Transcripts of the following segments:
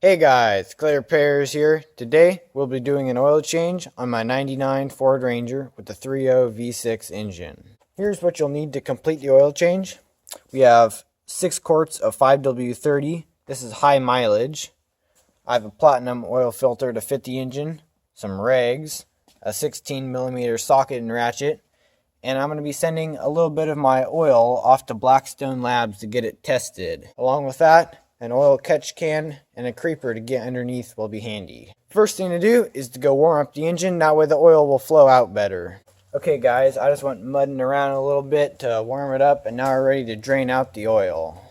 Hey guys, ClayRepairs here. Today we'll be doing an oil change on my 99 Ford Ranger with the 3.0 V6 engine. Here's what you'll need to complete the oil change. We have 6 quarts of 5W30. This is high mileage. I have a platinum oil filter to fit the engine, some rags, a 16mm socket and ratchet, and I'm going to be sending a little bit of my oil off to Blackstone Labs to get it tested. Along with that, an oil catch can and a creeper to get underneath will be handy. First thing to do is to go warm up the engine, that way the oil will flow out better. Okay guys, I just went mudding around a little bit to warm it up, and now we're ready to drain out the oil.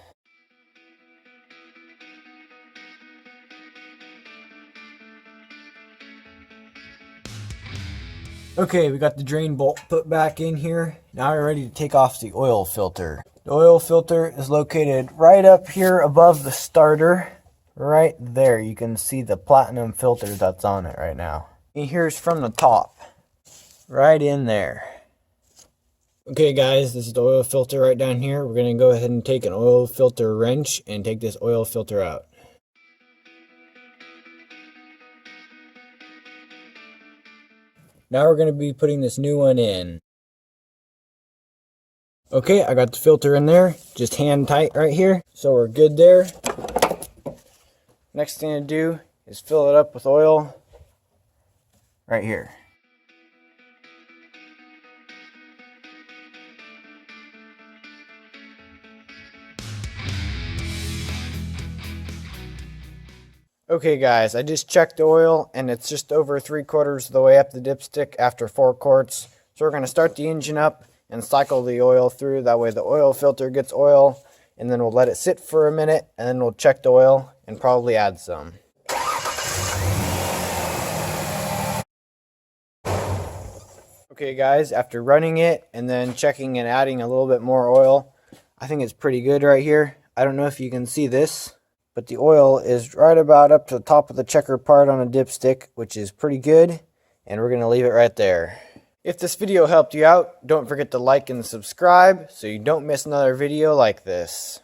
Okay, we got the drain bolt put back in here. Now we're ready to take off the oil filter. The oil filter is located right up here above the starter. Right there, you can see the platinum filter that's on it right now. And here's from the top. Right in there. Okay guys, this is the oil filter right down here. We're going to go ahead and take an oil filter wrench and take this oil filter out. Now we're going to be putting this new one in. Okay, I got the filter in there, just hand tight right here, so we're good there. Next thing to do is fill it up with oil right here. Okay guys, I just checked the oil and it's just over 3/4 of the way up the dipstick after 4 quarts. So we're going to start the engine up and cycle the oil through. That way the oil filter gets oil, and then we'll let it sit for a minute, and then we'll check the oil and probably add some. Okay guys, after running it and then checking and adding a little bit more oil, I think it's pretty good right here. I don't know if you can see this, but the oil is right about up to the top of the checker part on a dipstick, which is pretty good, and we're going to leave it right there. If this video helped you out, don't forget to like and subscribe so you don't miss another video like this.